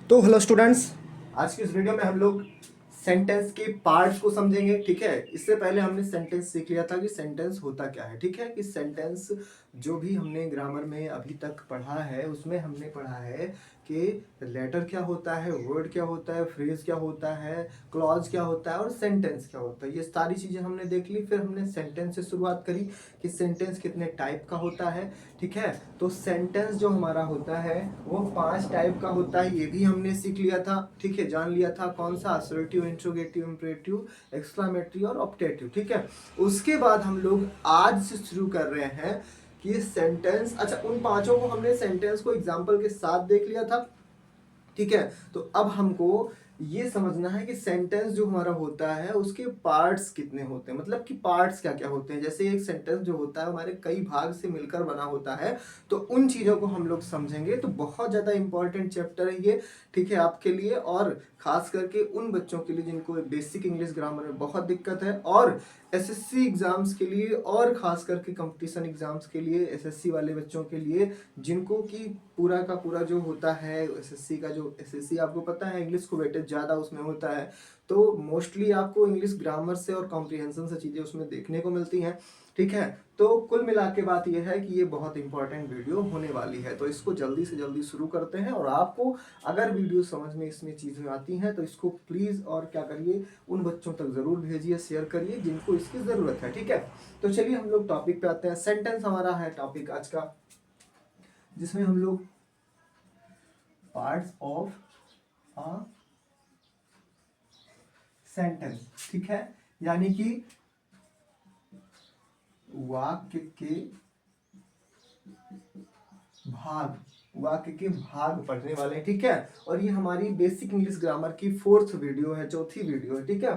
तो hello students, आज की इस वीडियो में हम लोग सेंटेंस के पार्ट्स को समझेंगे। ठीक है, इससे पहले हमने सेंटेंस सीख लिया था कि सेंटेंस होता क्या है। ठीक है, कि सेंटेंस जो भी हमने ग्रामर में अभी तक पढ़ा है उसमें हमने पढ़ा है कि लेटर क्या होता है, वर्ड क्या होता है, फ्रेज क्या होता है, क्लॉज क्या होता है और सेंटेंस क्या होता है। ये सारी चीजें हमने देख ली। फिर हमने सेंटेंस से शुरुआत करी कि सेंटेंस कितने टाइप का होता है। ठीक है, तो सेंटेंस जो हमारा होता है वो 5 टाइप का होता है, ये भी हमने सीख लिया था। ठीक है, जान लिया था कौन सा, असर्टिव, इंट्रोगेटिव, इंपरेटिव, एक्सक्लामेटरी और ऑप्टेटिव। ठीक है, उसके बाद हम लोग आज से शुरू कर रहे हैं कि सेंटेंस, अच्छा उन पांचों को हमने सेंटेंस को एग्जाम्पल के साथ देख लिया था। ठीक है, तो अब हमको ये समझना है कि सेंटेंस जो हमारा होता है उसके पार्ट्स कितने होते हैं, मतलब कि पार्ट्स क्या क्या होते हैं। जैसे एक सेंटेंस जो होता है हमारे कई भाग से मिलकर बना होता है, तो उन चीजों को हम लोग समझेंगे। तो बहुत ज्यादा इंपॉर्टेंट चैप्टर है ये। ठीक है, आपके लिए और खास करके उन बच्चों के लिए जिनको बेसिक इंग्लिश ग्रामर में बहुत दिक्कत है, और एसएससी एग्जाम्स के लिए, और खास करके कंपटीशन एग्जाम्स के लिए, एसएससी वाले बच्चों के लिए जिनको कि पूरा का पूरा जो होता है एसएससी का, जो एसएससी आपको पता है इंग्लिश को वेटेज ज़्यादा उसमें होता है, तो मोस्टली आपको इंग्लिश ग्रामर से और कॉम्प्रिहेंशन से चीज़ें उसमें देखने को मिलती हैं। ठीक है, तो कुल मिला के बात यह है कि ये बहुत इंपॉर्टेंट वीडियो होने वाली है, तो इसको जल्दी से जल्दी शुरू करते हैं। और आपको अगर वीडियो समझ में इसमें चीज़ें आती हैं तो इसको प्लीज़ और क्या करिए, उन बच्चों तक ज़रूर भेजिए, शेयर करिए जिनको इसकी ज़रूरत है। ठीक है, तो चलिए हम लोग टॉपिक पे आते हैं। सेंटेंस हमारा है टॉपिक आज का, जिसमें हम लोग पार्ट्स ऑफ अ सेंटेंस, ठीक है, यानी कि वाक्य के भाग, वाक्य के भाग पढ़ने वाले हैं। ठीक है, और ये हमारी बेसिक इंग्लिश ग्रामर की 4th वीडियो है, चौथी वीडियो है। ठीक है,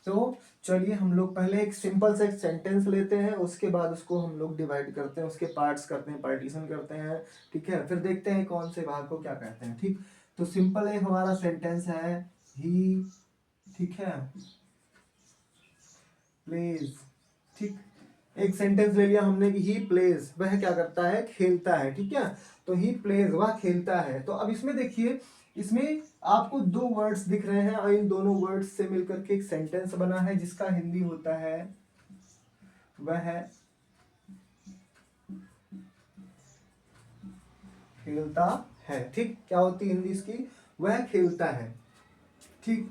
तो चलिए हम लोग पहले एक सिंपल सा एक सेंटेंस लेते हैं, उसके बाद उसको हम लोग डिवाइड करते हैं, उसके पार्ट्स करते हैं, पार्टीशन करते हैं। ठीक है, फिर देखते हैं कौन से भाग को क्या कहते हैं। ठीक, तो सिंपल एक हमारा सेंटेंस है ही, ठीक है, प्लेज। ठीक, एक सेंटेंस ले लिया हमने कि ही प्लेज, वह क्या करता है, खेलता है। ठीक है, तो ही प्लेज, वह खेलता है। तो अब इसमें देखिए, इसमें आपको दो वर्ड्स दिख रहे हैं और इन दोनों वर्ड्स से मिलकर के एक सेंटेंस बना है, जिसका हिंदी होता है वह खेलता है। ठीक, क्या होती है हिंदी इसकी, वह खेलता है। ठीक,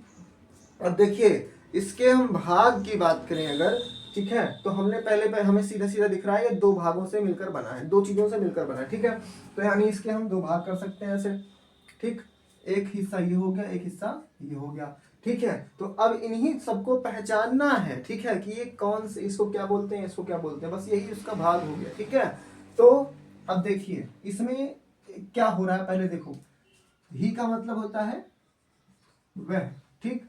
अब देखिए इसके हम भाग की बात करें अगर, ठीक है, तो हमने पहले हमें सीधा सीधा दिख रहा है ये दो भागों से मिलकर बना है, दो चीजों से मिलकर बना है। ठीक है, तो यानी इसके हम दो भाग कर सकते हैं ऐसे। ठीक, एक हिस्सा ये हो गया, एक हिस्सा ये हो गया। ठीक है, तो अब इन्हीं सबको पहचानना है। ठीक है, कि ये कौन से, इसको क्या बोलते हैं, इसको क्या बोलते हैं, बस यही उसका भाग हो गया। ठीक है, तो अब देखिए इसमें क्या हो रहा है, पहले देखो, ही का मतलब होता है वह, ठीक,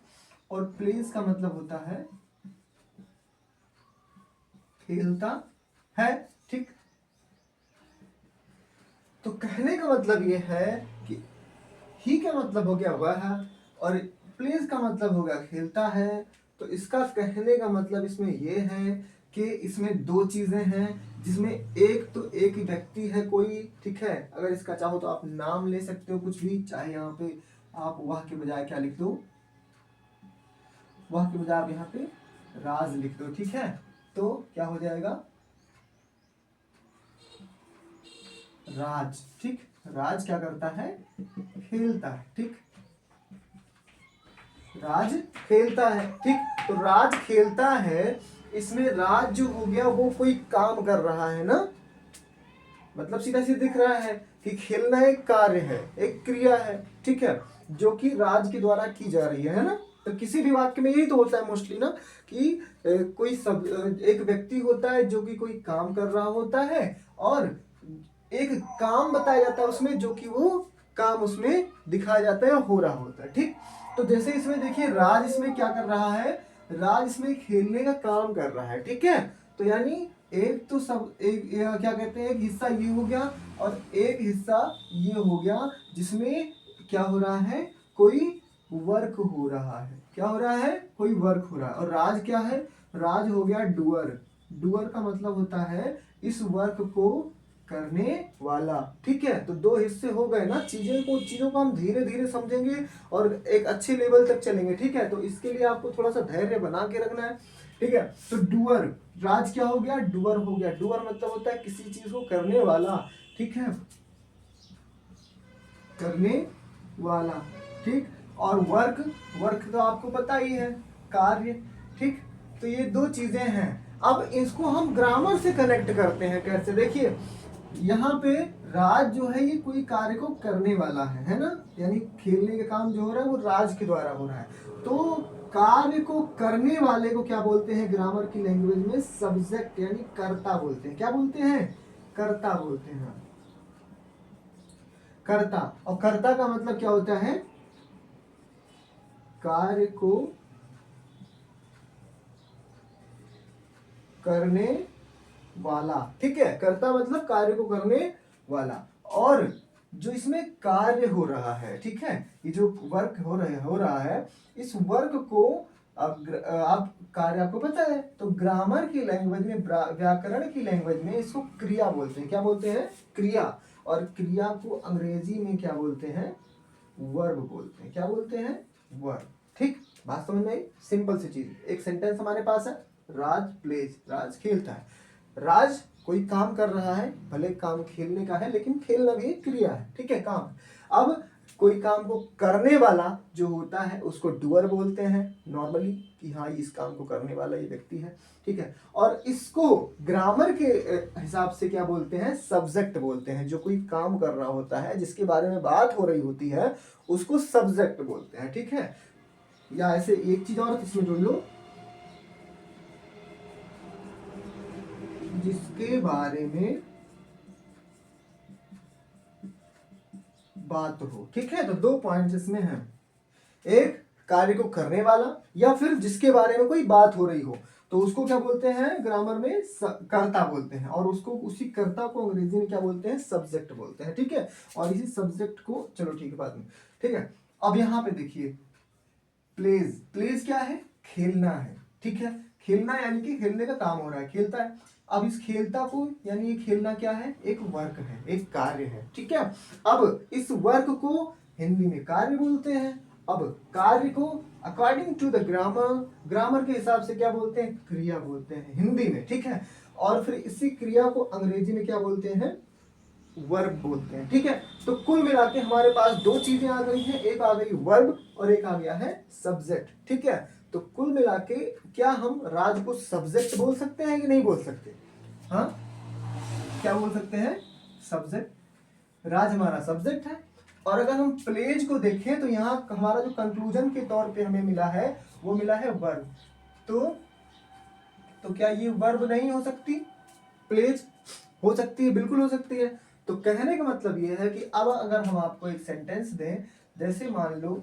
और प्लेस का मतलब होता है खेलता है। ठीक, तो कहने का मतलब यह है कि ही का मतलब हो गया वह, और प्लेस का मतलब हो गया खेलता है। तो इसका कहने का मतलब इसमें यह है कि इसमें दो चीजें हैं, जिसमें एक तो एक व्यक्ति है कोई। ठीक है, अगर इसका चाहो तो आप नाम ले सकते हो कुछ भी, चाहे यहाँ पे आप वह के बजाय क्या लिख दो, वह के बजाय आप यहाँ पे राज लिख दो। ठीक है, तो क्या हो जाएगा, राज। ठीक, राज क्या करता है, खेलता है। ठीक, राज खेलता है। ठीक, तो राज खेलता है, इसमें राज जो हो गया वो कोई काम कर रहा है ना, मतलब सीधा सीधा दिख रहा है कि खेलना एक कार्य है, एक क्रिया है। ठीक है, जो कि राज के द्वारा की जा रही है ना। तो किसी भी वाक्य में यही तो होता है मोस्टली ना, कि कोई सब एक व्यक्ति होता है जो कि कोई काम कर रहा होता है, और एक काम बताया जाता है उसमें, जो कि वो काम उसमें दिखाया जाता है, हो रहा होता है। ठीक, तो जैसे इसमें देखिए राज इसमें क्या कर रहा है, राज इसमें खेलने का काम कर रहा है। ठीक है, तो यानी एक तो सब एक क्या कहते हैं, एक हिस्सा ये हो गया और एक हिस्सा ये हो गया, जिसमें क्या हो रहा है, कोई वर्क हो रहा है। क्या हो रहा है, कोई वर्क हो रहा है। और राज क्या है, राज हो गया डूअर। डूअर का मतलब होता है इस वर्क को करने वाला। ठीक है, तो दो हिस्से हो गए ना। चीजों को हम धीरे धीरे समझेंगे और एक अच्छे लेवल तक चलेंगे। ठीक है, तो इसके लिए आपको थोड़ा सा धैर्य बना के रखना है। ठीक है, तो डूअर, राज क्या हो गया, डूअर हो गया। डूअर मतलब होता है किसी चीज को करने वाला। ठीक है, करने वाला। ठीक, और वर्क, वर्क तो आपको पता ही है, कार्य। ठीक, तो ये दो चीजें हैं। अब इसको हम ग्रामर से कनेक्ट करते हैं। कैसे, देखिए यहाँ पे राज जो है ये कोई कार्य को करने वाला है ना, यानी खेलने का काम जो हो रहा है वो राज के द्वारा हो रहा है। तो कार्य को करने वाले को क्या बोलते हैं ग्रामर की लैंग्वेज में, सब्जेक्ट यानी कर्ता बोलते हैं। क्या बोलते हैं, कर्ता बोलते हैं, कर्ता। और कर्ता का मतलब क्या होता है, कार्य को करने वाला। ठीक है, कर्ता मतलब कार्य को करने वाला। और जो इसमें कार्य हो रहा है, ठीक है, ये जो वर्क हो रहा है, इस वर्क को आप कार्य आपको पता है, तो ग्रामर की लैंग्वेज में, व्याकरण की लैंग्वेज में इसको क्रिया बोलते हैं। क्या बोलते हैं, क्रिया। और क्रिया को अंग्रेजी में क्या बोलते हैं, वर्ब बोलते हैं। क्या बोलते हैं, वर्ब। ठीक, बात समझ में आई, सिंपल सी चीज। एक सेंटेंस हमारे पास है, राज प्लेज, राज खेलता है। राज कोई काम कर रहा है, भले काम खेलने का है लेकिन खेलना भी एक क्रिया है। ठीक है, काम। अब कोई काम को करने वाला जो होता है उसको डूअर बोलते हैं नॉर्मली, कि हाँ इस काम को करने वाला ये व्यक्ति है। ठीक है, और इसको ग्रामर के हिसाब से क्या बोलते हैं, सब्जेक्ट बोलते हैं। जो कोई काम कर रहा होता है, जिसके बारे में बात हो रही होती है, उसको सब्जेक्ट बोलते हैं। ठीक है, या ऐसे एक चीज और इसमें जोड़ लो, जिसके बारे में बात हो। ठीक है, तो दो पॉइंट्स इसमें हैं, एक कार्य को करने वाला, या फिर जिसके बारे में कोई बात हो रही हो, तो उसको क्या बोलते हैं ग्रामर में, कर्ता बोलते हैं। और उसको, उसी कर्ता को अंग्रेजी में क्या बोलते हैं, सब्जेक्ट बोलते हैं। ठीक है, और इसी सब्जेक्ट को, चलो ठीक है बाद में। ठीक है, अब यहाँ पे देखिए, प्लेज, प्लेज क्या है, खेलना है। ठीक है, खेलना यानी कि खेलने का काम हो रहा है, खेलता है। अब इस खेलता को, यानी ये खेलना क्या है, एक वर्क है, एक कार्य है। ठीक है, अब इस वर्क को हिंदी में कार्य बोलते हैं। अब कार्य को according to the grammar, grammar के हिसाब से क्या बोलते हैं, क्रिया बोलते हैं हिंदी में। ठीक है, और फिर इसी क्रिया को अंग्रेजी में क्या बोलते हैं, वर्ब बोलते हैं। ठीक है, तो कुल मिला के हमारे पास दो चीजें आ गई हैं, एक आ गई वर्ब और एक आ गया है सब्जेक्ट। ठीक है, तो कुल मिला के क्या हम राज को सब्जेक्ट बोल सकते हैं कि नहीं बोल सकते, हाँ क्या बोल सकते हैं, सब्जेक्ट। राज हमारा सब्जेक्ट है। और अगर हम प्लेज को देखें तो यहाँ हमारा जो कंक्लूजन के तौर पे हमें मिला है, वो मिला है वर्ब। तो क्या ये वर्ब नहीं हो सकती, प्लेज हो सकती है, बिल्कुल हो सकती है। तो कहने का मतलब ये है कि अब अगर हम आपको एक सेंटेंस दें, जैसे मान लो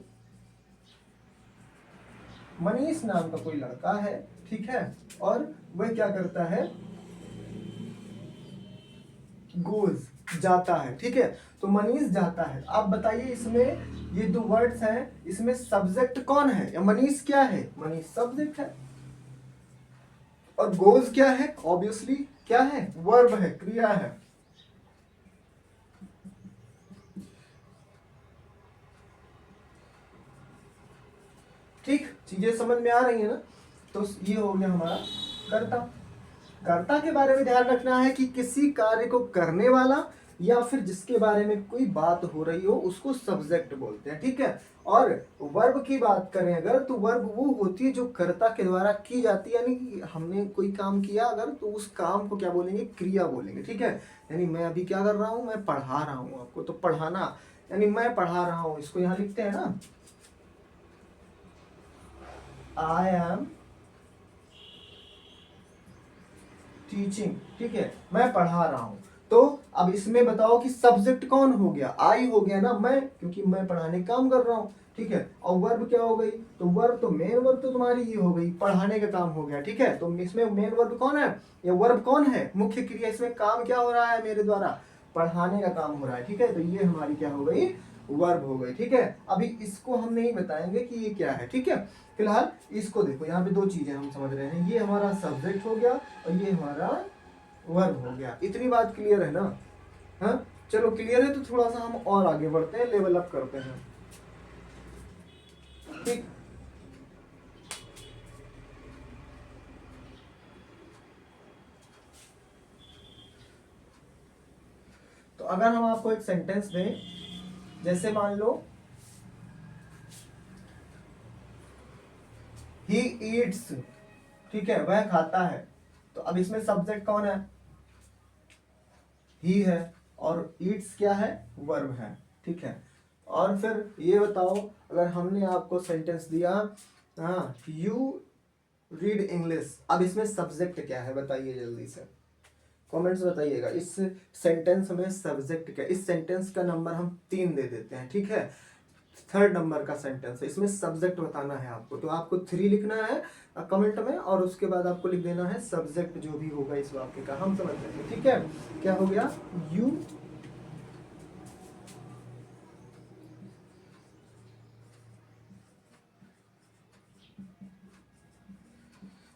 मनीष नाम का कोई लड़का है, ठीक है, और वह क्या करता है, गोज, जाता है। ठीक है, तो मनीष जाता है। आप बताइए इसमें ये दो वर्ड्स हैं, इसमें सब्जेक्ट कौन है, या मनीष क्या है, मनीष सब्जेक्ट है, और गोज क्या है, ऑब्वियसली क्या है, वर्ब है, क्रिया है। ठीक, चीजें समझ में आ रही है ना। तो ये हो गया हमारा कर्ता। कर्ता के बारे में ध्यान रखना है कि किसी कार्य को करने वाला या फिर जिसके बारे में कोई बात हो रही हो उसको सब्जेक्ट बोलते हैं। ठीक है, और वर्ब की बात करें अगर, तो वर्ब वो होती है जो कर्ता के द्वारा की जाती है, यानी कि हमने कोई काम किया अगर, तो उस काम को क्या बोलेंगे, क्रिया बोलेंगे। ठीक है, यानी मैं अभी क्या कर रहा हूं, मैं पढ़ा रहा हूं आपको, तो पढ़ाना यानी मैं पढ़ा रहा हूं, इसको यहां लिखते हैं ना, आई एम टीचिंग। ठीक है, मैं पढ़ा रहा हूं। तो अब इसमें बताओ कि सब्जेक्ट कौन हो गया, आई हो गया ना, मैं, क्योंकि मैं पढ़ाने का काम कर रहा हूं। ठीक है, और वर्ब क्या हो गई, तो वर्ब तो मेन वर्ब तो तुम्हारी ये हो गई, पढ़ाने का काम हो गया। ठीक है, तो इसमें मेन वर्ब कौन है, या वर्ब कौन है, मुख्य क्रिया, इसमें काम क्या हो रहा है मेरे द्वारा, पढ़ाने का काम हो रहा है। ठीक है, तो ये हमारी क्या हो गई, वर्ब हो गई। ठीक है, अभी इसको हम नहीं बताएंगे कि ये क्या है। ठीक है, फिलहाल इसको देखो, यहाँ पे दो चीजें हम समझ रहे हैं, ये हमारा सब्जेक्ट हो गया और ये हमारा वर्ब हो गया। इतनी बात क्लियर है ना। हाँ चलो क्लियर है, तो थोड़ा सा हम और आगे बढ़ते हैं, लेवल अप करते हैं। ठीक, तो अगर हम आपको एक सेंटेंस दें, जैसे मान लो ही ईट्स, ठीक है, वह खाता है, तो अब इसमें सब्जेक्ट कौन है? ही है, और ईट्स क्या है? वर्ब है, ठीक है। और फिर ये बताओ, अगर हमने आपको सेंटेंस दिया, हाँ यू रीड इंग्लिश, अब इसमें सब्जेक्ट क्या है बताइए जल्दी से, कमेंट्स बताइएगा। इस सेंटेंस में सब्जेक्ट क्या? इस सेंटेंस का नंबर हम 3 दे देते हैं, ठीक है, 3rd नंबर का सेंटेंस है, इसमें सब्जेक्ट बताना है आपको, तो आपको 3 लिखना है कमेंट में, और उसके बाद आपको लिख देना है सब्जेक्ट जो भी होगा इस वाक्य का, हम समझ लेंगे, ठीक है। क्या हो गया?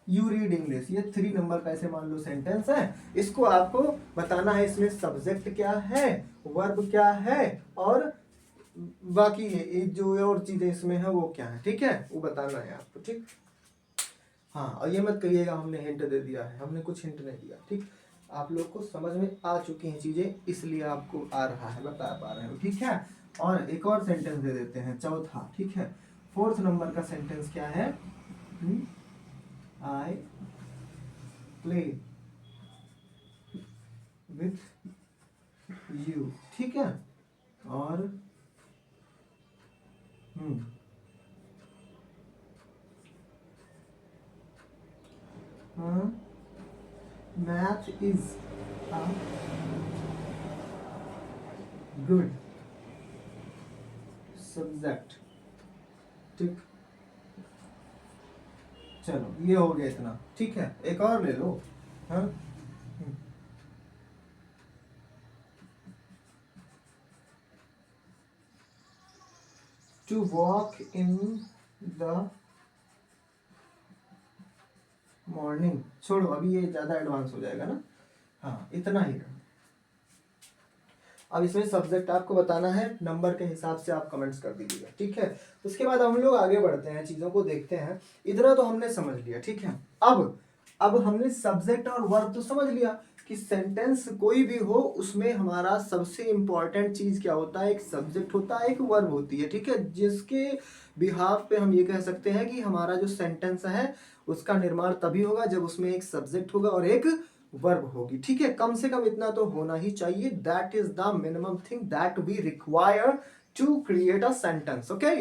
यू रीड इंग्लिश, ये 3 नंबर का ऐसे मान लो सेंटेंस है, इसको आपको बताना है इसमें सब्जेक्ट क्या है, वर्ब क्या है, और बाकी ये जो और चीजें इसमें है वो क्या है, ठीक है, वो बताना है आपको, ठीक। हाँ, और ये मत कहिएगा हमने हिंट दे दिया है, हमने कुछ हिंट नहीं दिया, ठीक। आप लोग को समझ में आ चुकी हैं चीजें, इसलिए आपको आ रहा है, बता पा रहे हो, ठीक है। और एक और सेंटेंस दे देते हैं, चौथा, ठीक है। 4th नंबर का सेंटेंस क्या है? आई प्ले विथ यू, ठीक है। और math is a good subject, ठीक। चलो ये हो गया इतना, ठीक है, एक और ले लो। हाँ, to walk in the morning, छोड़ो अभी ये ज्यादा एडवांस हो जाएगा ना, हाँ इतना ही रहा। अब इसमें सब्जेक्ट आपको बताना है, नंबर के हिसाब से आप कमेंट्स कर दीजिएगा, ठीक है। उसके बाद हम लोग आगे बढ़ते हैं, चीजों को देखते हैं। इतना तो हमने समझ लिया, ठीक है। अब हमने सब्जेक्ट और वर्ब तो समझ लिया कि सेंटेंस कोई भी हो उसमें हमारा सबसे इंपॉर्टेंट चीज क्या होता है? एक सब्जेक्ट होता है, एक वर्ब होती है, ठीक है, जिसके बिहाफ पे हम ये कह सकते हैं कि हमारा जो सेंटेंस है उसका निर्माण तभी होगा जब उसमें एक सब्जेक्ट होगा और एक वर्ब होगी, ठीक है। कम से कम इतना तो होना ही चाहिए, that is the minimum thing that we require to create a sentence, okay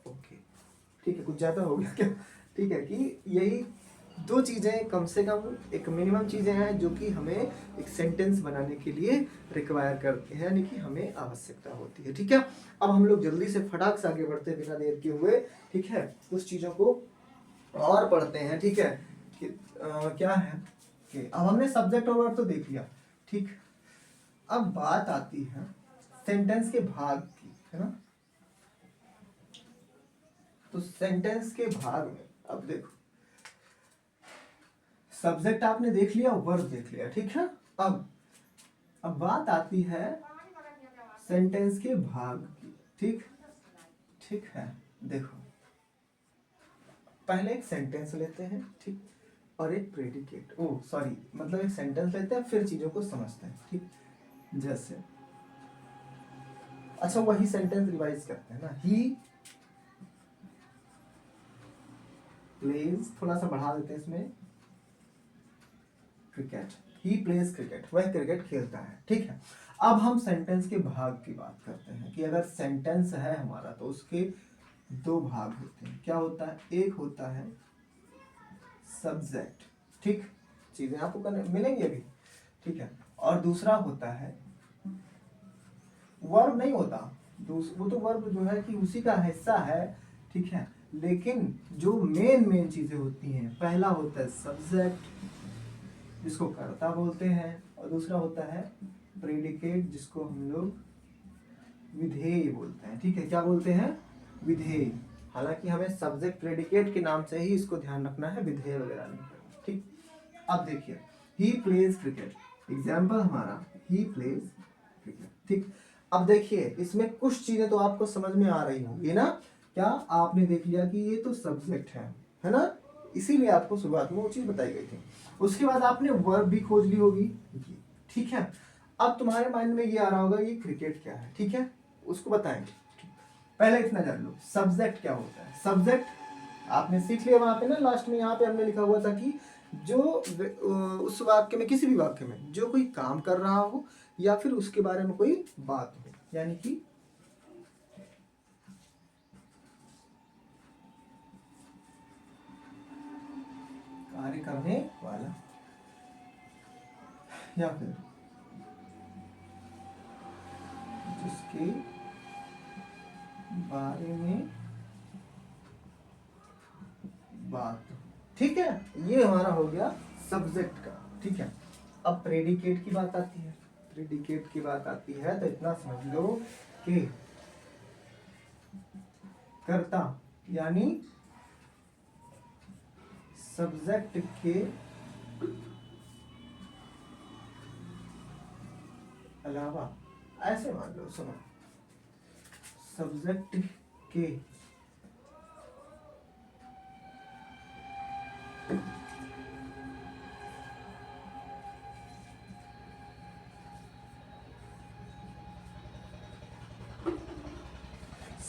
okay, ठीक है, कुछ ज्यादा हो गया क्या? ठीक है, कि यही 2 चीजें कम से कम एक मिनिमम चीजें हैं जो कि हमें एक सेंटेंस बनाने के लिए रिक्वायर करते हैं, यानी कि हमें आवश्यकता होती है, ठीक है। अब हम लोग जल्दी से फटाक से आगे बढ़ते बिना देर किए हुए, ठीक है, कुछ चीजों को और पढ़ते हैं, ठीक है। कि क्या है कि अब हमने सब्जेक्ट और वर्ब तो देख लिया, ठीक। अब बात आती है सेंटेंस के भाग की, है ना। तो सेंटेंस के भाग में अब देखो, सब्जेक्ट आपने देख लिया, वर्ब देख लिया, ठीक है। अब बात आती है सेंटेंस के भाग की, ठीक ठीक है। देखो, पहले एक सेंटेंस लेते हैं, ठीक, और एक प्रेडिकेट, ओ सॉरी, मतलब एक सेंटेंस लेते हैं फिर चीजों को समझते हैं, ठीक। जैसे, अच्छा वही सेंटेंस रिवाइज करते हैं ना, ही प्लेज, थोड़ा सा बढ़ा देते हैं इसमें, क्रिकेट, ही प्लेज क्रिकेट, वह क्रिकेट खेलता है, ठीक है। अब हम सेंटेंस के भाग की बात करते हैं कि अगर सेंटेंस है हमारा तो उसके 2 भाग होते हैं, क्या होता है? एक होता है सब्जेक्ट, ठीक, चीजें आपको करने मिलेंगी अभी, ठीक है, और दूसरा होता है वर्ब, नहीं होता, वो तो वर्ब जो है कि उसी का हिस्सा है, ठीक है, लेकिन जो मेन चीजें होती हैं, पहला होता है सब्जेक्ट जिसको कर्ता बोलते हैं, और दूसरा होता है प्रेडिकेट जिसको हम लोग विधेय बोलते हैं, ठीक है। क्या बोलते हैं? विधेय। हालांकि हमें सब्जेक्ट प्रेडिकेट के नाम से ही इसको ध्यान रखना है, विधेय वगैरह नहीं करना, ठीक। अब देखिए, ही प्लेज क्रिकेट, एग्जाम्पल हमारा ही प्लेज ठीक। अब देखिए इसमें कुछ चीजें तो आपको समझ में आ रही होंगी ना। क्या आपने देख लिया कि ये तो सब्जेक्ट है ना, इसीलिए आपको शुरुआत में वो चीज बताई गई थी। उसके बाद आपने वर्ब भी खोज ली होगी, ठीक है। अब तुम्हारे माइंड में ये आ रहा होगा ये क्रिकेट क्या है, ठीक है, उसको बताएंगे। पहले इतना जान लो सब्जेक्ट क्या होता है। सब्जेक्ट आपने सीख लिया वहां पे ना, लास्ट में यहाँ पे हमने लिखा हुआ था कि जो उस वाक्य में, किसी भी वाक्य में जो कोई काम कर रहा हो या फिर उसके बारे में कोई बात हो, यानी कि कार्य करने वाला या फिर जिसके बारे में बात, ठीक है, ये हमारा हो गया सब्जेक्ट का, ठीक है। अब प्रेडिकेट की बात आती है। प्रेडिकेट की बात आती है तो इतना समझ लो कि कर्ता यानी सब्जेक्ट के अलावा, ऐसे मान लो, सुनो, सब्जेक्ट के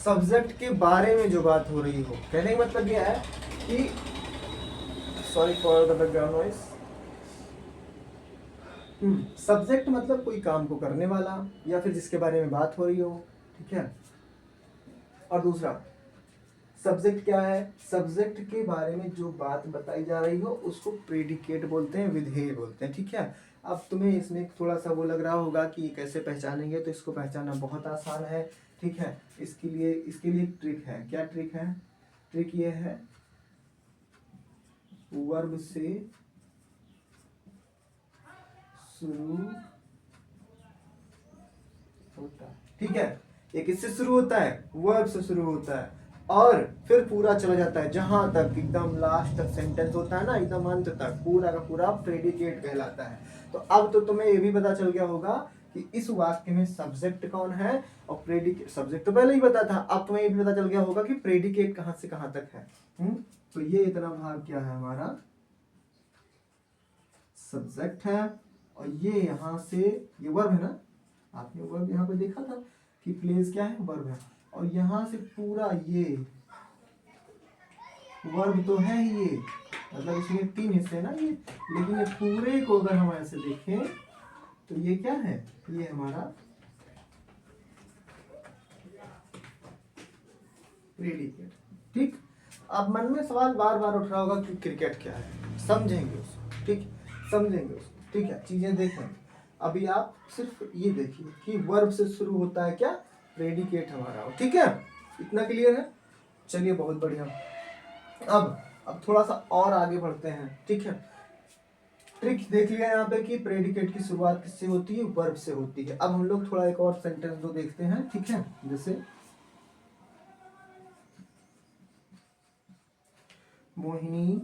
सब्जेक्ट के बारे में जो बात हो रही हो, कहने का मतलब यह है कि, sorry for the background noise, subject मतलब कोई काम को करने वाला या फिर जिसके बारे में बात हो रही हो, ठीक है। और दूसरा सब्जेक्ट क्या है, सब्जेक्ट के बारे में जो बात बताई जा रही हो उसको प्रेडिकेट बोलते हैं, विधेय बोलते हैं, ठीक है। अब तुम्हें इसमें थोड़ा सा वो लग रहा होगा कि कैसे पहचानेंगे, तो इसको पहचानना बहुत आसान है, ठीक है। इसके लिए एक ट्रिक है। क्या ट्रिक है? ट्रिक ये है, वर्ब से शुरू होता है, ठीक है। ये किससे शुरू होता है? वर्ब से शुरू होता है और फिर पूरा चला जाता है जहां तक एकदम लास्ट तक सेंटेंस होता है ना, एकदम अंत तक पूरा का पूरा प्रेडिकेट कहलाता है। तो अब तो तुम्हें ये भी पता चल गया होगा कि इस वाक्य में सब्जेक्ट कौन है और प्रेडिकेट, सब्जेक्ट तो पहले ही पता था, अब तुम्हें ये भी पता चल गया होगा कि प्रेडिकेट कहां से कहां तक है। तो ये इतना भाग क्या है हमारा सब्जेक्ट है, और ये यहां से ये वर्ब है ना, आपने वर्ब यहाँ पे देखा था कि प्लेस क्या है, वर्ब है, और यहां से पूरा ये वर्ब तो है ही, ये मतलब इसमें 3 हिस्से ना ये, लेकिन ये पूरे को अगर हम ऐसे देखें तो ये क्या है, ये हमारा प्रेडिकेट, ठीक। अब मन में सवाल बार बार उठ रहा होगा कि क्रिकेट क्या है, समझेंगे उसको, ठीक, समझेंगे उसको, ठीक है, चीजें देखें। अभी आप सिर्फ ये देखिए कि वर्ब से शुरू होता है क्या, प्रेडिकेट हमारा, ठीक है, इतना क्लियर है। चलिए बहुत बढ़िया। अब थोड़ा सा और आगे बढ़ते हैं, ठीक है। ट्रिक देख लिया यहाँ पे कि प्रेडिकेट की शुरुआत किससे होती है, वर्ब से होती है। अब हम लोग थोड़ा एक और सेंटेंस दो देखते हैं, ठीक है। जैसे मोहिनी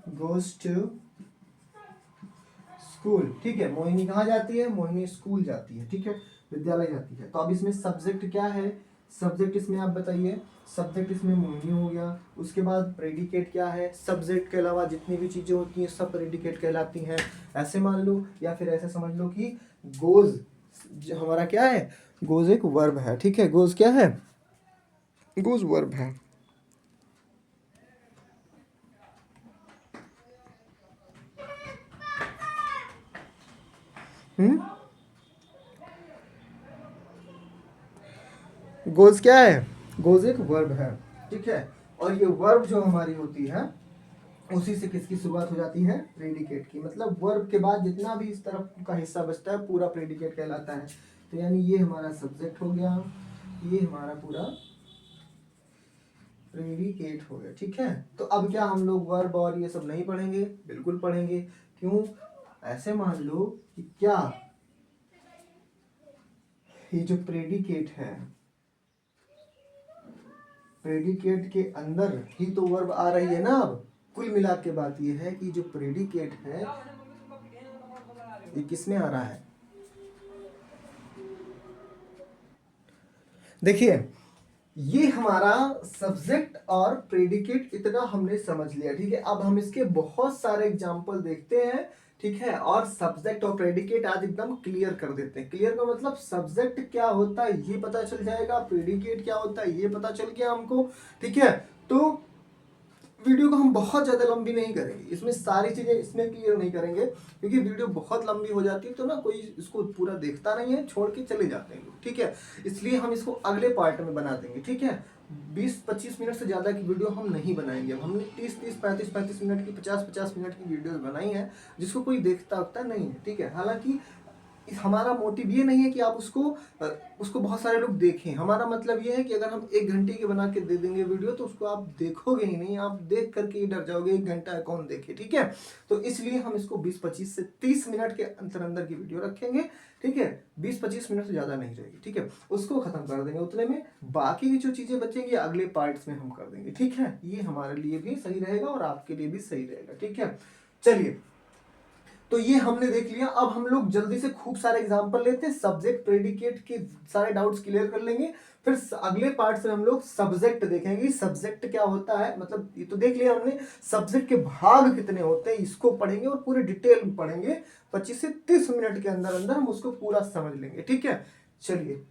गोज टू स्कूल, ठीक है। मोहिनी कहाँ जाती है? मोहिनी स्कूल जाती है, ठीक है, विद्यालय जाती है। तो अब इसमें सब्जेक्ट क्या है? सब्जेक्ट इसमें आप बताइए। सब्जेक्ट इसमें मोहिनी हो गया। उसके बाद प्रेडिकेट क्या है? सब्जेक्ट के अलावा जितनी भी चीजें होती हैं सब प्रेडिकेट कहलाती हैं, ऐसे मान लो, या फिर ऐसे समझ लो कि गोज हमारा क्या है, गोज एक वर्ब है, ठीक है। गोज क्या है? गोज वर्ब है। गोज क्या है? गोज एक वर्ब है, ठीक है। और ये वर्ब जो हमारी होती है उसी से किसकी शुरुआत हो जाती है? प्रेडिकेट की। मतलब वर्ब के बाद जितना भी इस तरफ का हिस्सा बचता है पूरा प्रेडिकेट कहलाता है। तो यानी ये हमारा सब्जेक्ट हो गया, ये हमारा पूरा प्रेडिकेट हो गया, ठीक है। तो अब क्या हम लोग वर्ब और ये सब नहीं पढ़ेंगे? बिल्कुल पढ़ेंगे। क्यों? ऐसे मान लो कि क्या ये जो प्रेडिकेट है, प्रेडिकेट के अंदर ही तो वर्ब आ रही है ना। अब कुल मिला के बात ये है कि जो प्रेडिकेट है ये किस में आ रहा है? देखिए ये हमारा सब्जेक्ट और प्रेडिकेट इतना हमने समझ लिया, ठीक है। अब हम इसके बहुत सारे एग्जाम्पल देखते हैं, ठीक है, और सब्जेक्ट और प्रेडिकेट आज एकदम क्लियर कर देते हैं। क्लियर का मतलब सब्जेक्ट क्या होता है ये पता चल जाएगा, प्रेडिकेट क्या होता है ये पता चल गया हमको, ठीक है। तो वीडियो को हम बहुत ज़्यादा लंबी नहीं करेंगे, इसमें सारी चीज़ें इसमें क्लियर नहीं करेंगे, क्योंकि वीडियो बहुत लंबी हो जाती है तो ना कोई इसको पूरा देखता नहीं है, छोड़ के चले जाते हैं लोग, ठीक है। इसलिए हम इसको अगले पार्ट में बना देंगे, ठीक है। 20-25 मिनट से ज़्यादा की वीडियो हम नहीं बनाएंगे। अब हमने 30-30, 35-35 मिनट की, 50-50 मिनट की वीडियो बनाई है, जिसको कोई देखता उगता नहीं है, ठीक है। हालांकि हमारा मोटिव ये नहीं है कि आप उसको बहुत सारे लोग देखें। हमारा मतलब ये है कि अगर हम 1 घंटे की बना के दे देंगे वीडियो तो उसको आप देखोगे ही नहीं, आप देख करके ही डर जाओगे, 1 घंटा है कौन देखे, ठीक है। तो इसलिए हम इसको 20-25 से 30 मिनट के अंदर की वीडियो रखेंगे, ठीक है। 20-25 मिनट से ज़्यादा नहीं रहेगी, ठीक है। उसको खत्म कर देंगे उतने में, बाकी की जो चीज़ें बचेंगी अगले पार्ट्स में हम कर देंगे, ठीक है। ये हमारे लिए भी सही रहेगा और आपके लिए भी सही रहेगा, ठीक है। चलिए, तो ये हमने देख लिया। अब हम लोग जल्दी से खूब सारे एग्जांपल लेते हैं, सब्जेक्ट प्रेडिकेट के सारे डाउट्स क्लियर कर लेंगे। फिर अगले पार्ट से हम लोग सब्जेक्ट देखेंगे, सब्जेक्ट क्या होता है, मतलब ये तो देख लिया हमने, सब्जेक्ट के भाग कितने होते हैं इसको पढ़ेंगे और पूरे डिटेल में पढ़ेंगे। 25 से 30 मिनट के अंदर अंदर हम उसको पूरा समझ लेंगे, ठीक है। चलिए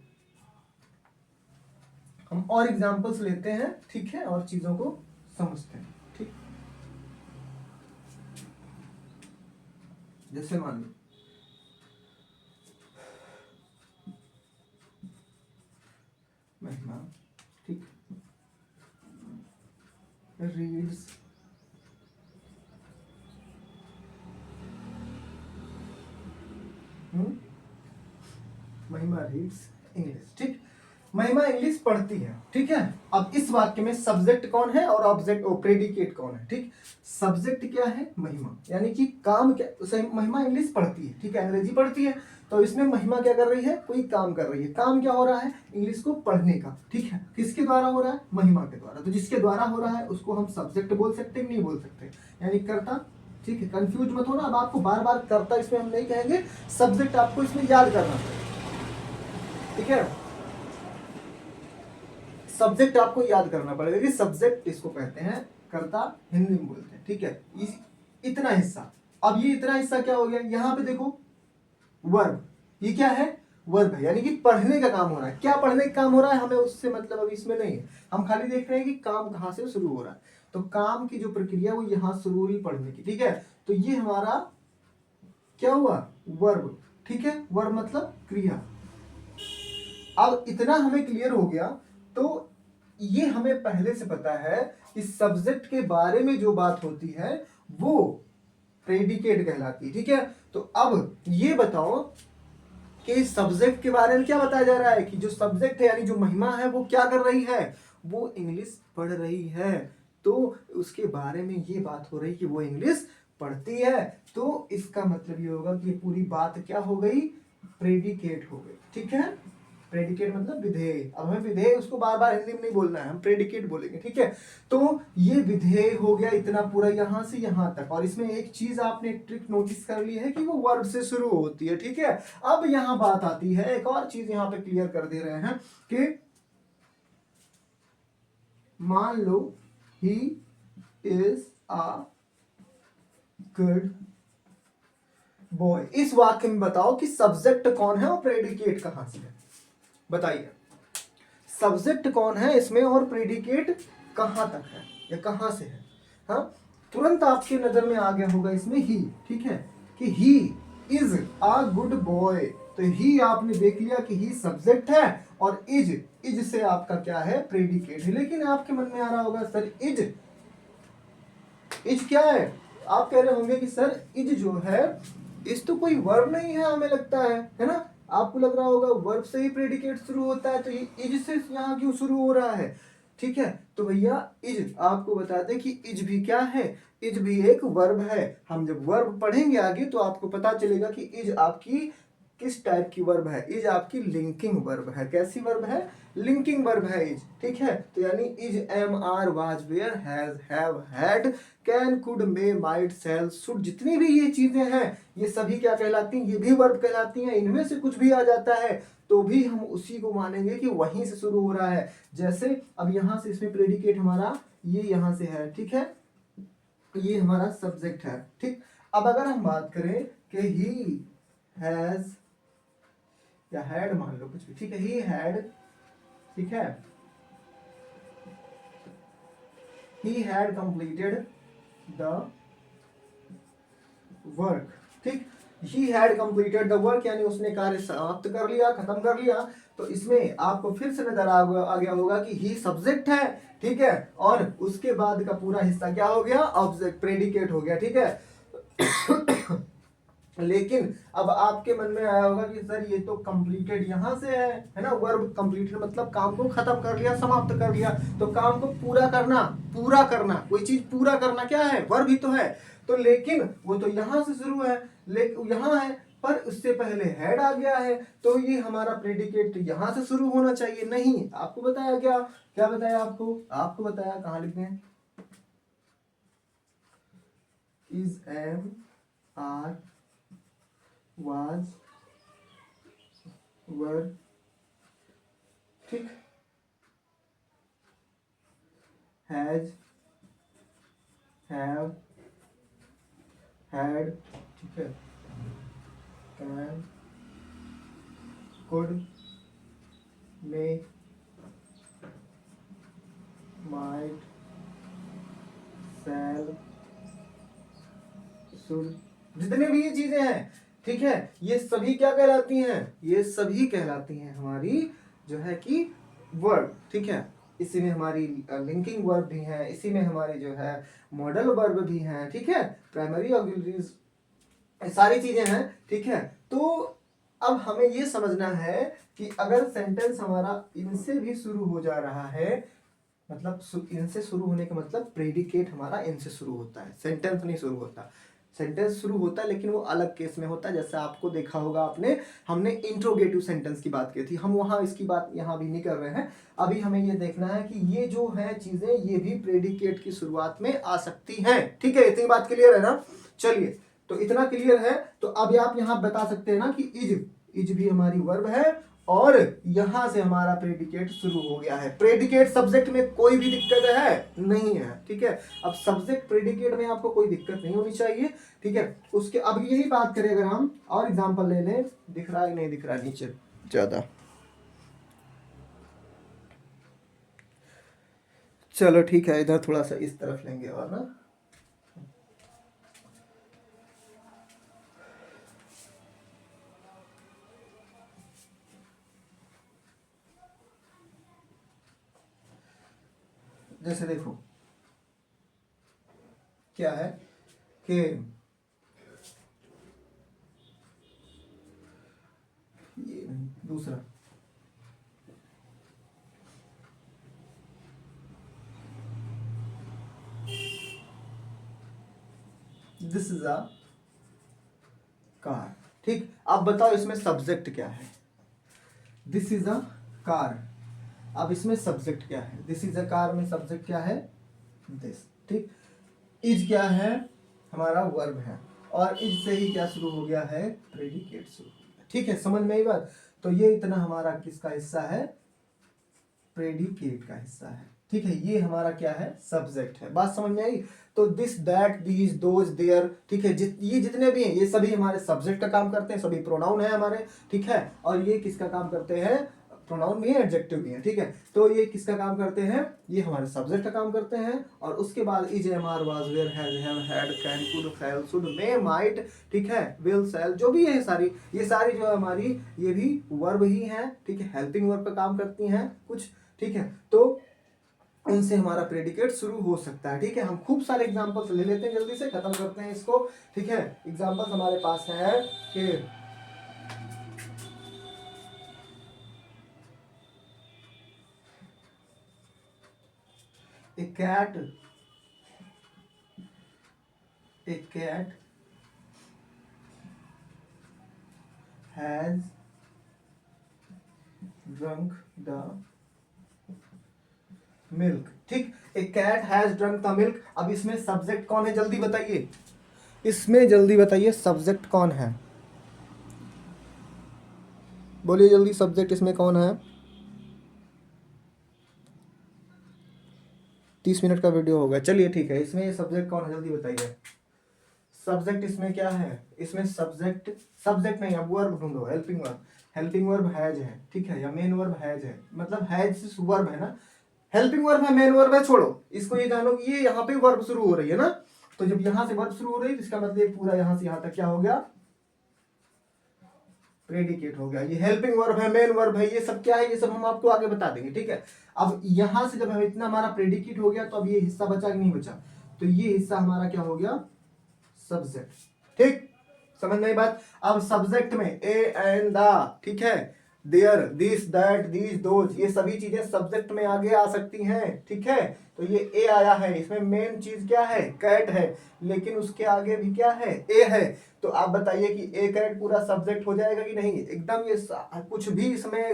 हम और एग्जाम्पल्स लेते हैं, ठीक है, और चीजों को समझते हैं, ठीक। जैसे मान लो महिमा, ठीक, रीड्स महिमा रीड्स इंग्लिश, ठीक। महिमा इंग्लिश पढ़ती है, ठीक है। अब इस वाक्य में सब्जेक्ट कौन है और ऑब्जेक्ट और प्रेडिकेट कौन है, ठीक। सब्जेक्ट क्या है, महिमा, यानी कि काम क्या, महिमा इंग्लिश पढ़ती है, ठीक है, अंग्रेजी पढ़ती है। तो इसमें महिमा क्या कर रही है, कोई काम कर रही है। काम क्या हो रहा है, इंग्लिश को पढ़ने का, ठीक है। किसके द्वारा हो रहा है, महिमा के द्वारा। तो जिसके द्वारा हो रहा है उसको हम सब्जेक्ट बोल सकते हैं, नहीं बोल सकते, यानी कर्ता, ठीक है। कंफ्यूज मत होना, अब आपको बार बार कर्ता इसमें हम नहीं कहेंगे, सब्जेक्ट आपको इसमें याद करना पड़ेगा, ठीक है। सब्जेक्ट आपको याद करना पड़ेगा कि सब्जेक्ट इसको कहते हैं, कर्ता हिंदी में बोलते हैं, ठीक है। इतना हिस्सा, अब ये इतना हिस्सा क्या हो गया, यहां पे देखो वर्ब, ये क्या है, वर्ब है, यानी कि पढ़ने का काम हो रहा है। क्या पढ़ने का काम हो रहा है, हमें उससे मतलब अभी इसमें नहीं है, हम खाली देख रहे हैं कि काम कहां से शुरू हो रहा है। तो काम की जो प्रक्रिया वो यहां शुरू हुई पढ़ने की, ठीक है। तो ये हमारा क्या हुआ, वर्ब, ठीक है। वर्ब मतलब क्रिया। अब इतना हमें क्लियर हो गया, तो ये हमें पहले से पता है कि सब्जेक्ट के बारे में जो बात होती है वो प्रेडिकेट कहलाती है, ठीक है। तो अब ये बताओ कि सब्जेक्ट के बारे में क्या बताया जा रहा है, कि जो सब्जेक्ट है यानी जो महिमा है वो क्या कर रही है, वो इंग्लिश पढ़ रही है। तो उसके बारे में ये बात हो रही कि वो इंग्लिश पढ़ती है। तो इसका मतलब ये होगा कि पूरी बात क्या हो गई, प्रेडिकेट हो गई, ठीक है। प्रेडिकेट मतलब विधेय। अब हमें विधेय उसको बार बार हिंदी में नहीं बोलना है, हम प्रेडिकेट बोलेंगे, ठीक है। तो ये विधेय हो गया इतना पूरा यहां से यहां तक। और इसमें एक चीज आपने ट्रिक नोटिस कर ली है कि वो वर्ब से शुरू होती है, ठीक है। अब यहां बात आती है, एक और चीज यहां पे क्लियर कर दे रहे हैं कि मान लो he is a good boy. इस वाक्य में बताओ कि सब्जेक्ट कौन है और प्रेडिकेट कहां से है, बताइए। सब्जेक्ट कौन है इसमें और प्रेडिकेट कहां तक है या कहां से है। हाँ, तुरंत आपके नजर में आ गया होगा इसमें ही, ठीक है, कि ही इज अ गुड बॉय। तो ही आपने देख लिया कि ही सब्जेक्ट है और इज से आपका क्या है, प्रेडिकेट है। लेकिन आपके मन में आ रहा होगा सर इज क्या है, आप कह रहे होंगे कि सर इज जो है इस तो कोई वर्ब नहीं है, हमें लगता है ना। आपको लग रहा होगा वर्ब से ही प्रेडिकेट शुरू होता है, तो ये इज से यहाँ क्यों शुरू हो रहा है, ठीक है। तो भैया इज आपको बता दें कि इज भी क्या है, इज भी एक वर्ब है। हम जब वर्ब पढ़ेंगे आगे तो आपको पता चलेगा कि इज आपकी किस टाइप की वर्ब है। इज आपकी लिंकिंग वर्ब है। कैसी वर्ब है, लिंकिंग वर्ब है इज, ठीक है। तो यानी is, am, are, was, were, has, have, had, can, could, may, might, shall, should, जितनी भी ये चीजें हैं ये सभी क्या कहलाती हैं, ये भी वर्ब कहलाती हैं। इनमें से कुछ भी आ जाता है तो भी हम उसी को मानेंगे कि वहीं से शुरू हो रहा है। जैसे अब यहां से इसमें प्रेडिकेट हमारा ये यहां से है, ठीक है, ये हमारा सब्जेक्ट है, ठीक। अब अगर हम बात करें कि ही हैज या हैड, मान लो कुछ भी, ठीक है, ही हैड, ठीक है, he had completed the work, ठीक। He had completed the work यानी उसने कार्य समाप्त कर लिया, खत्म कर लिया। तो इसमें आपको फिर से नजर आ गया होगा कि ही सब्जेक्ट है, ठीक है, और उसके बाद का पूरा हिस्सा क्या हो गया, ऑब्जेक्ट, प्रेडिकेट हो गया, ठीक है। लेकिन अब आपके मन में आया होगा कि सर ये तो कंप्लीटेड यहां से है ना, वर्ब कंप्लीटेड मतलब काम को खत्म कर लिया, समाप्त कर लिया। तो काम को पूरा करना, पूरा करना, कोई चीज पूरा करना क्या है, वर्ब ही तो है। तो लेकिन वो तो यहां से शुरू है, लेकिन यहां है पर उससे पहले हैड आ गया है, तो ये हमारा प्रेडिकेट तो यहां से शुरू होना चाहिए। नहीं, आपको बताया क्या, क्या बताया आपको, आपको बताया, कहां लिखते हैं, is, am, are, was, were, ठीक, has, have, had, ठीक है, can, could, may, might, shall, should, जितने भी ये चीजें हैं, ठीक है, ये सभी क्या कहलाती हैं, ये सभी कहलाती हैं हमारी जो है कि वर्ब, ठीक है। इसी में हमारी लिंकिंग वर्ब भी है, इसी में हमारी जो है मॉडल वर्ब भी है, ठीक है, प्राइमरी ऑक्सिलरीज, सारी चीजें हैं, ठीक है। तो अब हमें ये समझना है कि अगर सेंटेंस हमारा इनसे भी शुरू हो जा रहा है, मतलब इनसे शुरू होने का मतलब प्रेडिकेट हमारा इनसे शुरू होता है, सेंटेंस नहीं शुरू होता। सेंटेंस शुरू होता है लेकिन वो अलग केस में होता है। जैसे आपको देखा होगा आपने, हमने इंट्रोगेटिव सेंटेंस की बात की थी, हम वहां इसकी बात यहाँ भी नहीं कर रहे हैं। अभी हमें ये देखना है कि ये जो है चीजें ये भी प्रेडिकेट की शुरुआत में आ सकती हैं, ठीक है। इतनी बात क्लियर है ना, चलिए, तो इतना क्लियर है तो अब आप यहाँ बता सकते हैं ना कि इज भी हमारी वर्ब है और यहां से हमारा प्रेडिकेट शुरू हो गया है। प्रेडिकेट सब्जेक्ट में कोई भी दिक्कत है नहीं है, ठीक है। अब सब्जेक्ट प्रेडिकेट में आपको कोई दिक्कत नहीं होनी चाहिए, ठीक है। उसके अब यही बात करें अगर हम और एग्जांपल ले लें, दिख रहा है नहीं दिख रहा नीचे ज्यादा, चलो ठीक है, इधर थोड़ा सा इस तरफ लेंगे और ना, जैसे देखो क्या है कि ये दूसरा, दिस इज अ कार, ठीक। अब बताओ इसमें सब्जेक्ट क्या है, दिस इज अ कार। अब इसमें सब्जेक्ट क्या है, दिस इज अ कार में सब्जेक्ट क्या है, दिस, ठीक। इज क्या है, हमारा वर्ब है, और इज से ही क्या शुरू हो गया है, प्रेडिकेट शुरू हो गया, ठीक है। समझ में आई बात। तो ये इतना हमारा किसका हिस्सा है, प्रेडिकेट का हिस्सा है, ठीक है। ये हमारा क्या है, सब्जेक्ट है। बात समझ में आई। तो this, that, these, those, there, ठीक है, ये जितने भी हैं ये सभी हमारे सब्जेक्ट का काम करते हैं, सभी प्रोनाउन है हमारे, ठीक है। और ये किसका काम करते हैं, प्रोनाउन भी है, एडजेक्टिव भी है, ठीक है। तो ये किसका काम करते हैं, ये हमारे सब्जेक्ट का काम करते हैं। और उसके बाद is, am, are, was, were, has, have, had, can, could, shall, should, may, might, ठीक है, विल, शैल, जो भी है सारी, ये सारी जो है हमारी ये भी वर्ब ही है, ठीक है, हेल्पिंग वर्ब का काम करती हैं कुछ, ठीक है। तो इनसे हमारा प्रेडिकेट शुरू हो सकता है, ठीक है। हम खूब सारे एग्जांपल्स ले लेते हैं, जल्दी से खत्म करते हैं इसको, ठीक है। एग्जांपल्स हमारे पास है कि a cat has drunk the milk, ठीक। A cat has drunk the milk. अब इसमें सब्जेक्ट कौन है जल्दी बताइए, इसमें जल्दी बताइए सब्जेक्ट कौन है, बोलिए जल्दी सब्जेक्ट इसमें कौन है। 30 मिनट का वीडियो होगा, चलिए ठीक है। इसमें सब्जेक्ट कौन है जल्दी बताइए। सब्जेक्ट इसमें क्या है, इसमें सब्जेक्ट, सब्जेक्ट नहीं, अब वर्ब ढूंढो। Helping verb, helping verb has है, ठीक है, या मेन वर्ब हैज है, मतलब हैज वर्ब है ना, हेल्पिंग वर्ब है, मेन वर्ब है, छोड़ो इसको। ये जानो कि ये यहाँ पे वर्ब शुरू हो रही है ना, तो जब यहां से वर्ब शुरू हो रही है इसका मतलब पूरा यहां से यहां तक क्या हो गया, प्रेडिकेट हो गया। ये हेल्पिंग वर्ब है, मेन वर्ब है, ये सब क्या है, ये सब हम आपको आगे बता देंगे, ठीक है। अब यहां से जब हम इतना हमारा प्रेडिकेट हो गया तो अब ये हिस्सा बचा कि नहीं बचा, तो ये हिस्सा हमारा क्या हो गया, सब्जेक्ट, ठीक। समझ में आई बात। अब सब्जेक्ट में ए एंड द, ठीक है, there, this, that, these, those, ये सभी चीजें सब्जेक्ट में आगे आ सकती हैं, ठीक है। तो ये ए आया है, इसमें मेन चीज क्या है, कैट है, लेकिन उसके आगे भी क्या है, ए है। तो आप बताइए कि ए कैट पूरा सब्जेक्ट हो जाएगा कि नहीं, एकदम ये कुछ भी इसमें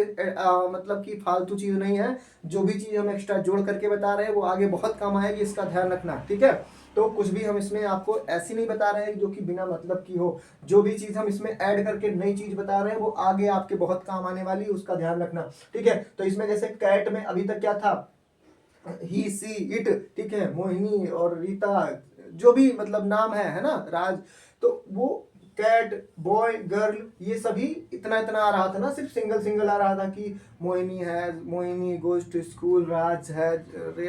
मतलब कि फालतू चीज नहीं है। जो भी चीज हम एक्स्ट्रा जोड़ करके बता रहे हैं वो आगे बहुत काम आएगी, इसका ध्यान रखना, ठीक है। तो कुछ भी हम इसमें आपको ऐसी नहीं बता रहे हैं जो कि बिना मतलब की हो। जो भी चीज हम इसमें ऐड करके नई चीज बता रहे हैं वो आगे आपके बहुत काम आने वाली है, उसका ध्यान रखना, ठीक है। तो इसमें जैसे कैट में अभी तक क्या था, ही, सी, इट, ठीक है, मोहिनी और रीता, जो भी मतलब नाम है ना, राज, तो वो कैट, बॉय, गर्ल, ये सभी इतना इतना आ रहा था ना, सिर्फ सिंगल सिंगल आ रहा था कि मोहिनी है, मोहिनी गोज टू स्कूल, राज है,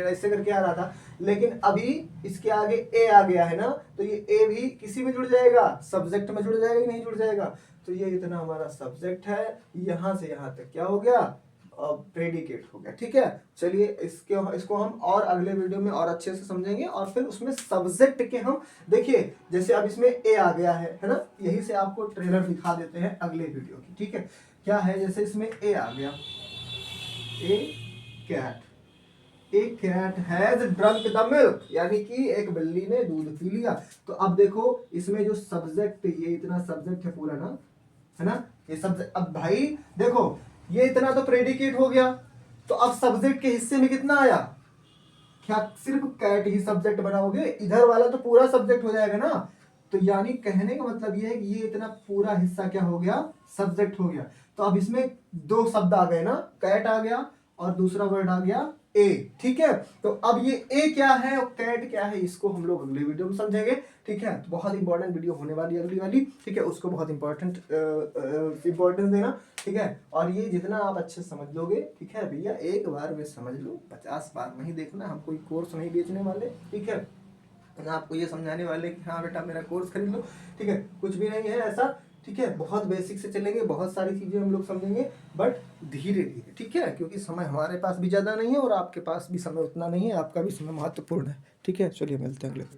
ऐसे करके आ रहा था। लेकिन अभी इसके आगे ए आ गया है ना, तो ये ए भी किसी में जुड़ जाएगा, सब्जेक्ट में जुड़ जाएगा कि नहीं जुड़ जाएगा। तो ये इतना हमारा सब्जेक्ट है, यहां से यहां तक क्या हो गया, प्रेडिकेट हो गया, ठीक है। चलिए इसको हम और अगले वीडियो में और अच्छे से समझेंगे, और फिर उसमें सब्जेक्ट के हम देखिए, जैसे अब इसमें ए आ गया है ना, यही से आपको ट्रेलर दिखा देते हैं अगले वीडियो की, ठीक है। क्या है, जैसे इसमें ए आ गया, a cat, a cat has drunk the milk, यानी कि एक बिल्ली ने दूध पी लिया। तो अब देखो इसमें जो सब्जेक्ट, ये इतना सब्जेक्ट है पूरा ना, है ना, ये सब्जेक्ट। अब भाई देखो ये इतना तो प्रेडिकेट हो गया, तो अब सब्जेक्ट के हिस्से में कितना आया, क्या सिर्फ कैट ही सब्जेक्ट बनाओगे, इधर वाला तो पूरा सब्जेक्ट हो जाएगा ना। तो यानी कहने का मतलब ये है कि ये इतना पूरा हिस्सा क्या हो गया, सब्जेक्ट हो गया। तो अब इसमें दो शब्द आ गए ना, कैट आ गया और दूसरा वर्ड आ गया ए, ठीक है। तो अब ये ए क्या है और कैट क्या है, इसको हम लोग अगले वीडियो में समझेंगे, ठीक है। तो बहुत इंपॉर्टेंट वीडियो होने वाली है अगली वाली, ठीक है, उसको बहुत इंपॉर्टेंस देना, ठीक है। और ये जितना आप अच्छे से समझ लोगे, ठीक है भैया, एक बार में समझ लो, 50 बार नहीं देखना। हम कोई कोर्स नहीं बेचने वाले, ठीक है, ना आपको ये समझाने वाले कि हाँ बेटा मेरा कोर्स खरीद लो, ठीक है, कुछ भी नहीं है ऐसा, ठीक है। बहुत बेसिक से चलेंगे, बहुत सारी चीजें हम लोग समझेंगे, बट धीरे धीरे, ठीक है, क्योंकि समय हमारे पास भी ज्यादा नहीं है और आपके पास भी समय उतना नहीं है, आपका भी समय महत्वपूर्ण है, ठीक है। चलिए मिलते हैं अगले